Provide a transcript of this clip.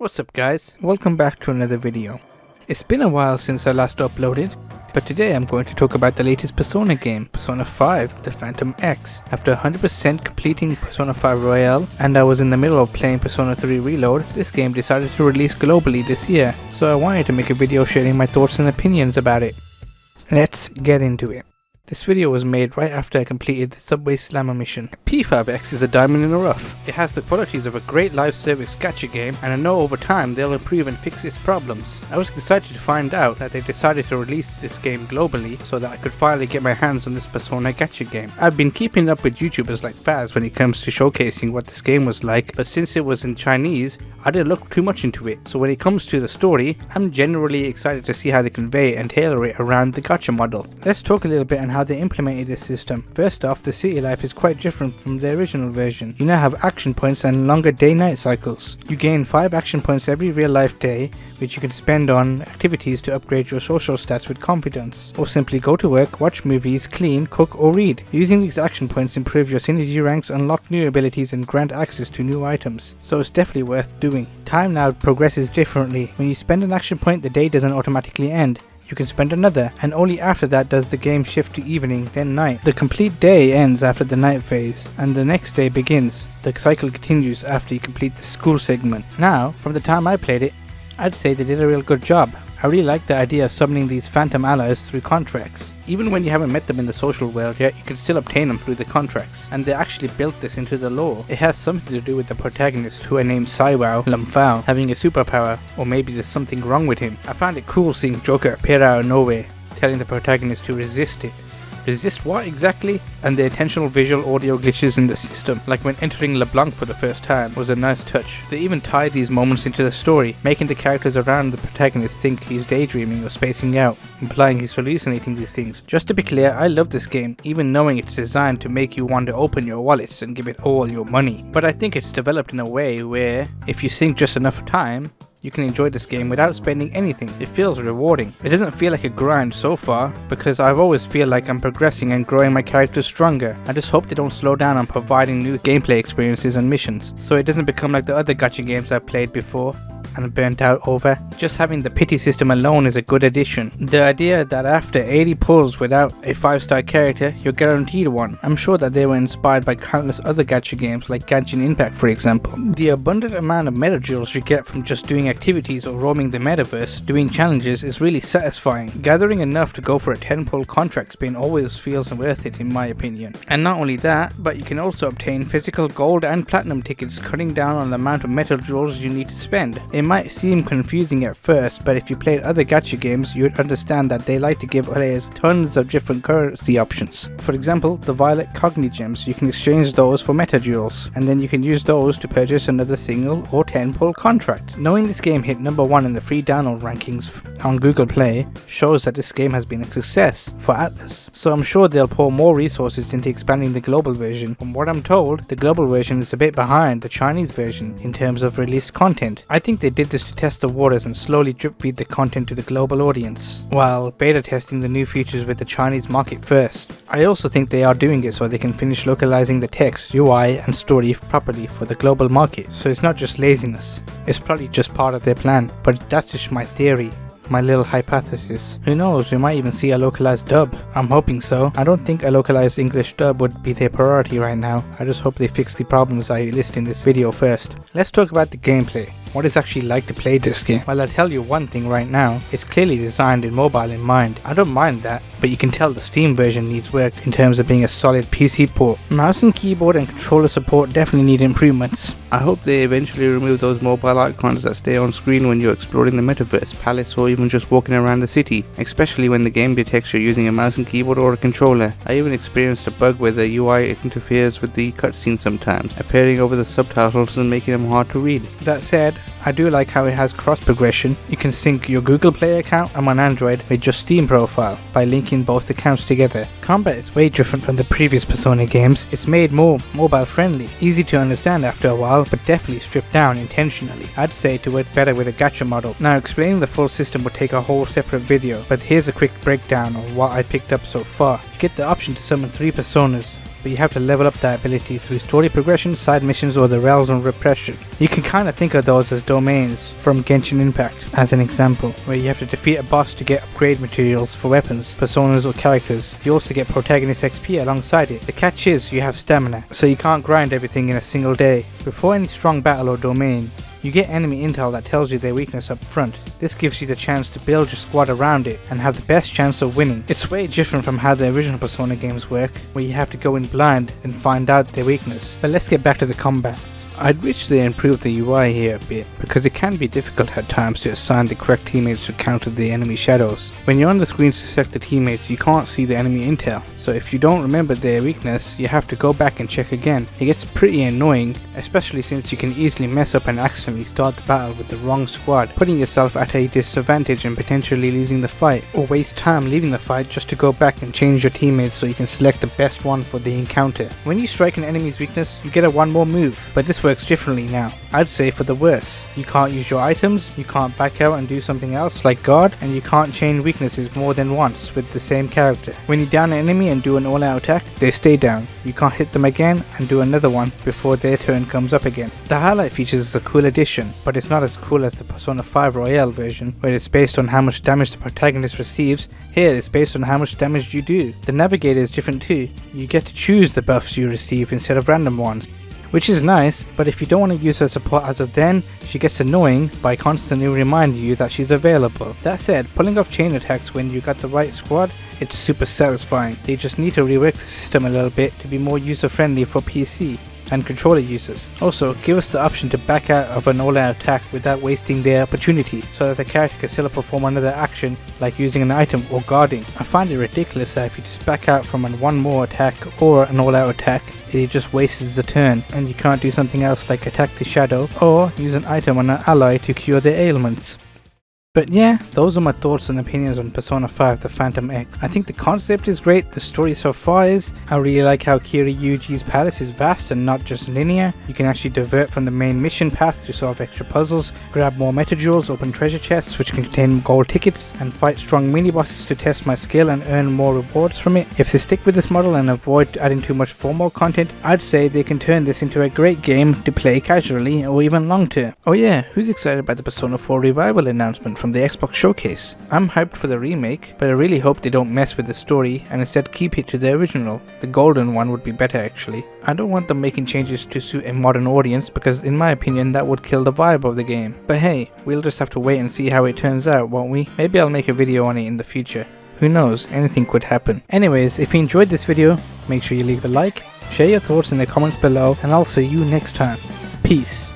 What's up guys, welcome back to another video. It's been a while since I last uploaded, but today I'm going to talk about the latest Persona game, Persona 5 The Phantom X. After 100% completing Persona 5 Royale and I was in the middle of playing Persona 3 Reload, this game decided to release globally this year, so I wanted to make a video sharing my thoughts and opinions about it. Let's get into it. This video was made right after I completed the Subway Slammer mission. P5X is a diamond in the rough. It has the qualities of a great live service gacha game, and I know over time they'll improve and fix its problems. I was excited to find out that they decided to release this game globally so that I could finally get my hands on this Persona gacha game. I've been keeping up with YouTubers like Faz when it comes to showcasing what this game was like, but since it was in Chinese, I didn't look too much into it. So when it comes to the story, I'm generally excited to see how they convey and tailor it around the gacha model. Let's talk a little bit on how they implemented this system. First off, the city life is quite different from the original version. You now have action points and longer day-night cycles. You gain 5 action points every real-life day, which you can spend on activities to upgrade your social stats with confidence, or simply go to work, watch movies, clean, cook or read. Using these action points improve your synergy ranks, unlock new abilities and grant access to new items, so it's definitely worth doing. Time now progresses differently. When you spend an action point, the day doesn't automatically end. You can spend another, and only after that does the game shift to evening, then night. The complete day ends after the night phase, and the next day begins. The cycle continues after you complete the school segment. Now, from the time I played it, I'd say they did a real good job. I really like the idea of summoning these phantom allies through contracts. Even when you haven't met them in the social world yet, you can still obtain them through the contracts, and they actually built this into the lore. It has something to do with the protagonist, who I named Lum-Fao, having a superpower, or maybe there's something wrong with him. I found it cool seeing Joker appear out of nowhere, telling the protagonist to resist it. Resist what exactly? And the intentional visual audio glitches in the system, like when entering LeBlanc for the first time, was a nice touch. They even tied these moments into the story, making the characters around the protagonist think he's daydreaming or spacing out, implying he's hallucinating these things. Just to be clear, I love this game, even knowing it's designed to make you want to open your wallets and give it all your money. But I think it's developed in a way where, if you sink just enough time, you can enjoy this game without spending anything. It feels rewarding. It doesn't feel like a grind so far, because I've always feel like I'm progressing and growing my character stronger. I just hope they don't slow down on providing new gameplay experiences and missions, so it doesn't become like the other gacha games I've played before and burnt out over. Just having the pity system alone is a good addition. The idea that after 80 pulls without a 5-star character, you're guaranteed one. I'm sure that they were inspired by countless other gacha games like Genshin Impact for example. The abundant amount of meta jewels you get from just doing activities or roaming the metaverse, doing challenges, is really satisfying. Gathering enough to go for a 10-pull contract spin always feels worth it in my opinion. And not only that, but you can also obtain physical gold and platinum tickets, cutting down on the amount of meta jewels you need to spend. It might seem confusing at first, but if you played other gacha games, you would understand that they like to give players tons of different currency options. For example, the Violet Cogni gems, you can exchange those for meta jewels, and then you can use those to purchase another single or 10-pull contract. Knowing this game hit number 1 in the free download rankings on Google Play shows that this game has been a success for Atlas, so I'm sure they'll pour more resources into expanding the global version. From what I'm told, the global version is a bit behind the Chinese version in terms of released content. I think they did this to test the waters and slowly drip feed the content to the global audience, while beta testing the new features with the Chinese market first. I also think they are doing it so they can finish localizing the text, UI and story properly for the global market, so it's not just laziness. It's probably just part of their plan, but that's just my theory. My little hypothesis. Who knows, we might even see a localized dub. I'm hoping so. I don't think a localized English dub would be their priority right now. I just hope they fix the problems I list in this video first. Let's talk about the gameplay. What it's actually like to play this game. Well, I'll tell you one thing right now, it's clearly designed in mobile in mind. I don't mind that, but you can tell the Steam version needs work in terms of being a solid PC port. Mouse and keyboard and controller support definitely need improvements. I hope they eventually remove those mobile icons that stay on screen when you're exploring the metaverse, palace or even just walking around the city, especially when the game detects you're using a mouse and keyboard or a controller. I even experienced a bug where the UI interferes with the cutscene sometimes, appearing over the subtitles and making them hard to read. That said, I do like how it has cross progression. You can sync your Google Play account, I'm on Android, with your Steam profile by linking both accounts together. Combat is way different from the previous Persona games. It's made more mobile friendly, easy to understand after a while, but definitely stripped down intentionally. I'd say to work better with a gacha model. Now explaining the full system would take a whole separate video, but here's a quick breakdown of what I picked up so far. You get the option to summon 3 personas, but you have to level up that ability through story progression, side missions, or the Realms of Repression. You can kind of think of those as domains from Genshin Impact, as an example, where you have to defeat a boss to get upgrade materials for weapons, personas, or characters. You also get protagonist XP alongside it. The catch is you have stamina, so you can't grind everything in a single day. Before any strong battle or domain, you get enemy intel that tells you their weakness up front. This gives you the chance to build your squad around it and have the best chance of winning. It's way different from how the original Persona games work, where you have to go in blind and find out their weakness. But let's get back to the combat. I'd wish they improved the UI here a bit, because it can be difficult at times to assign the correct teammates to counter the enemy shadows. When you're on the screen to select the teammates, you can't see the enemy intel, so if you don't remember their weakness, you have to go back and check again. It gets pretty annoying, especially since you can easily mess up and accidentally start the battle with the wrong squad, putting yourself at a disadvantage and potentially losing the fight, or waste time leaving the fight just to go back and change your teammates so you can select the best one for the encounter. When you strike an enemy's weakness, you get a one more move, but this works differently now. I'd say for the worse. You can't use your items, you can't back out and do something else like guard, and you can't chain weaknesses more than once with the same character. When you down an enemy and do an all-out attack, they stay down. You can't hit them again and do another one before their turn comes up again. The highlight features is a cool addition, but it's not as cool as the Persona 5 Royale version, where it's based on how much damage the protagonist receives. Here it's based on how much damage you do. The navigator is different too. You get to choose the buffs you receive instead of random ones, which is nice, but if you don't want to use her support as of then, she gets annoying by constantly reminding you that she's available. That said, pulling off chain attacks when you got the right squad, it's super satisfying. They just need to rework the system a little bit to be more user friendly for PC and controller users. Also, give us the option to back out of an all-out attack without wasting their opportunity, so that the character can still perform another action like using an item or guarding. I find it ridiculous that if you just back out from an one more attack or an all-out attack, it just wastes the turn and you can't do something else like attack the shadow or use an item on an ally to cure their ailments. But yeah, those are my thoughts and opinions on Persona 5 The Phantom X. I think the concept is great, the story so far is. I really like how Kiryuji's palace is vast and not just linear. You can actually divert from the main mission path to solve extra puzzles, grab more meta-jewels, open treasure chests which can contain gold tickets, and fight strong mini-bosses to test my skill and earn more rewards from it. If they stick with this model and avoid adding too much formal content, I'd say they can turn this into a great game to play casually or even long term. Oh yeah, who's excited about the Persona 4 Revival announcement from the Xbox showcase? I'm hyped for the remake, but I really hope they don't mess with the story and instead keep it to the original. The golden one would be better actually. I don't want them making changes to suit a modern audience because in my opinion that would kill the vibe of the game. But hey, we'll just have to wait and see how it turns out, won't we? Maybe I'll make a video on it in the future. Who knows, anything could happen. Anyways, if you enjoyed this video, make sure you leave a like, share your thoughts in the comments below, and I'll see you next time. Peace.